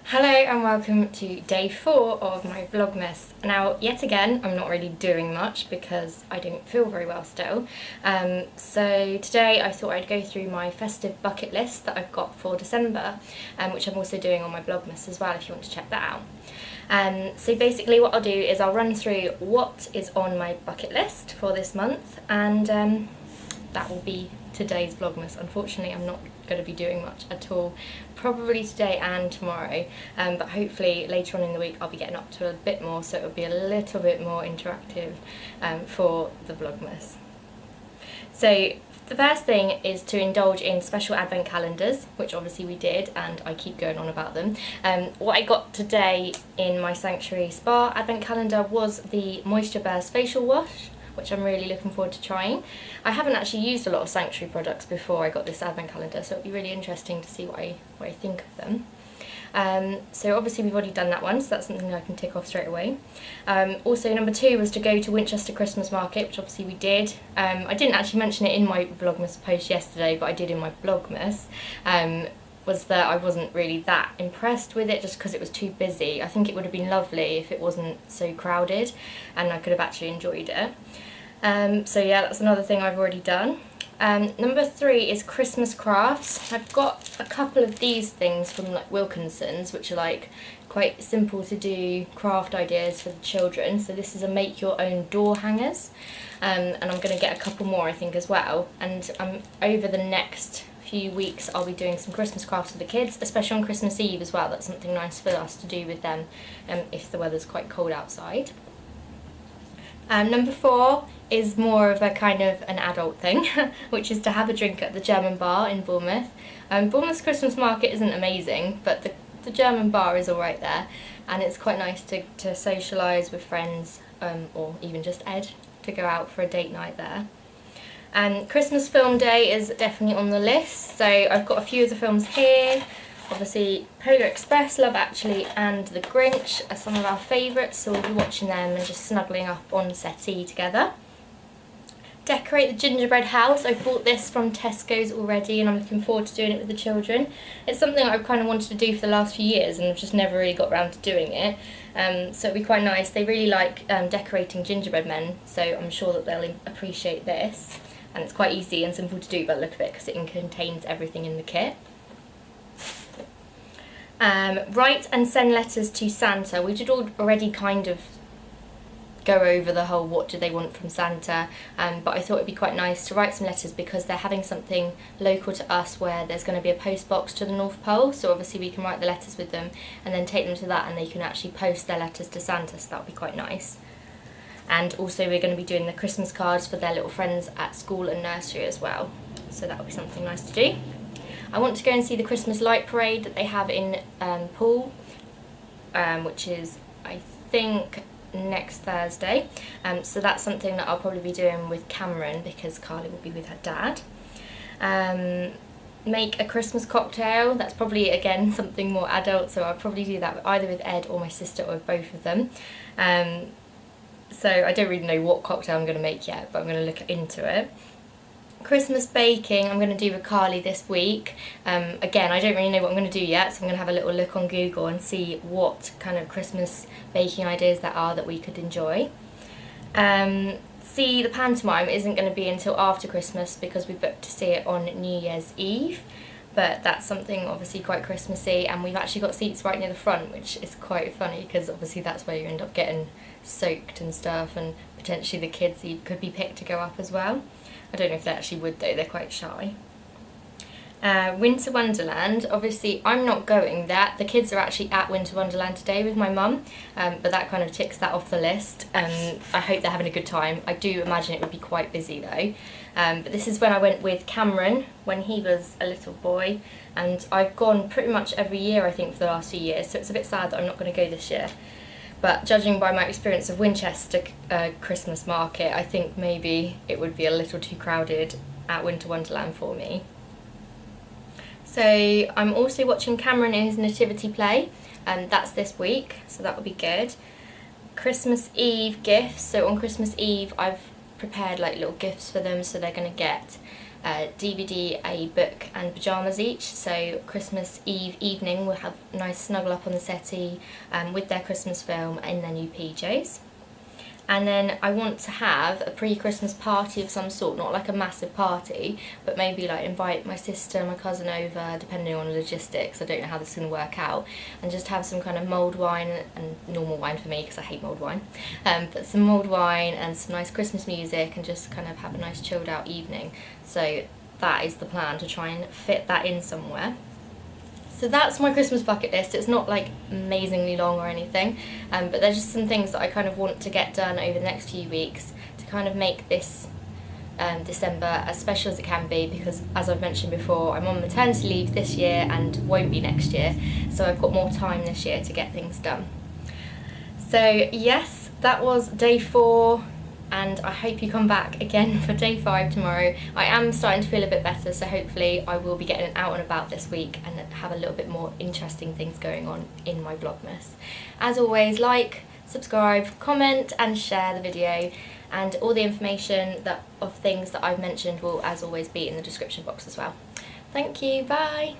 Hello and welcome to day 4 of my Vlogmas. Now, yet again, I'm not really doing much because I don't feel very well still. So today I thought I'd go through my festive bucket list that I've got for December, which I'm also doing on my Vlogmas as well if you want to check that out. So basically what I'll do is I'll run through what is on my bucket list for this month, and that will be today's Vlogmas. Unfortunately, I'm not going to be doing much at all, probably today and tomorrow, but hopefully later on in the week I'll be getting up to a bit more, so it'll be a little bit more interactive for the Vlogmas. So the first thing is to indulge in special advent calendars, which obviously we did, and I keep going on about them. What I got today in my Sanctuary Spa advent calendar was the Moisture Burst facial wash, which I'm really looking forward to trying. I haven't actually used a lot of Sanctuary products before I got this advent calendar, so it'll be really interesting to see what I think of them. So obviously we've already done that one, so that's something I can tick off straight away. Also number 2 was to go to Winchester Christmas Market, which obviously we did. I didn't actually mention it in my Vlogmas post yesterday, but I did in my Vlogmas. Was that I wasn't really that impressed with it just because it was too busy. I think it would have been lovely if it wasn't so crowded and I could have actually enjoyed it. So yeah, that's another thing I've already done. Number 3 is Christmas crafts. I've got a couple of these things from like Wilkinson's, which are like quite simple to do craft ideas for the children. So this is a make your own door hangers, and I'm going to get a couple more I think as well. And over the next few weeks I'll be doing some Christmas crafts with the kids, especially on Christmas Eve as well. That's something nice for us to do with them if the weather's quite cold outside. Number 4 is more of a kind of an adult thing, which is to have a drink at the German bar in Bournemouth. Bournemouth's Christmas market isn't amazing, but the German bar is alright there, and it's quite nice to socialise with friends, or even just Ed, to go out for a date night there. Christmas film day is definitely on the list, so I've got a few of the films here. Obviously Polar Express, Love Actually and The Grinch are some of our favourites, so we'll be watching them and just snuggling up on the settee together. Decorate the gingerbread house. I've bought this from Tesco's already and I'm looking forward to doing it with the children. It's something I've kind of wanted to do for the last few years and I've just never really got around to doing it. So it'll be quite nice. They really like decorating gingerbread men, so I'm sure that they'll appreciate this. And it's quite easy and simple to do by the look of it because it contains everything in the kit. Write and send letters to Santa. We did already kind of go over the whole what do they want from Santa, but I thought it'd be quite nice to write some letters because they're having something local to us where there's going to be a post box to the North Pole, so obviously we can write the letters with them and then take them to that and they can actually post their letters to Santa, so that would be quite nice. And also we're going to be doing the Christmas cards for their little friends at school and nursery as well, so that would be something nice to do. I want to go and see the Christmas light parade that they have in Poole, which is I think next Thursday, so that's something that I'll probably be doing with Cameron because Carly will be with her dad. Make a Christmas cocktail. That's probably again something more adult, so I'll probably do that either with Ed or my sister or both of them. So I don't really know what cocktail I'm going to make yet, but I'm going to look into it. Christmas baking I'm going to do with Carly this week. Again, I don't really know what I'm going to do yet, so I'm going to have a little look on Google and see what kind of Christmas baking ideas there are that we could enjoy. See, the pantomime isn't going to be until after Christmas because we booked to see it on New Year's Eve, but that's something obviously quite Christmassy, and we've actually got seats right near the front, which is quite funny because obviously that's where you end up getting soaked and stuff, and potentially the kids could be picked to go up as well. I don't know if they actually would though, they're quite shy. Winter Wonderland, obviously I'm not going there. The kids are actually at Winter Wonderland today with my mum, but that kind of ticks that off the list. I hope they're having a good time. I do imagine it would be quite busy though. But this is when I went with Cameron when he was a little boy, and I've gone pretty much every year I think for the last few years, so it's a bit sad that I'm not going to go this year. But judging by my experience of Winchester Christmas Market, I think maybe it would be a little too crowded at Winter Wonderland for me. So I'm also watching Cameron in his nativity play, and that's this week, so that will be good. Christmas Eve gifts. So on Christmas Eve I've prepared like little gifts for them, so they're going to get a DVD, a book and pyjamas each. So Christmas Eve evening we'll have a nice snuggle up on the settee with their Christmas film in their new PJs. And then I want to have a pre-Christmas party of some sort, not like a massive party, but maybe like invite my sister and my cousin over, depending on logistics. I don't know how this is going to work out, and just have some kind of mulled wine and normal wine for me because I hate mulled wine, but some mulled wine and some nice Christmas music, and just kind of have a nice chilled out evening. So that is the plan, to try and fit that in somewhere. So that's my Christmas bucket list. It's not like amazingly long or anything, but there's just some things that I kind of want to get done over the next few weeks to kind of make this December as special as it can be, because as I've mentioned before, I'm on maternity leave this year and won't be next year, so I've got more time this year to get things done. So yes, that was day 4. And I hope you come back again for day 5 tomorrow. I am starting to feel a bit better, so hopefully I will be getting out and about this week and have a little bit more interesting things going on in my Vlogmas. As always, like, subscribe, comment and share the video, and all the information of things that I've mentioned will as always be in the description box as well. Thank you, bye!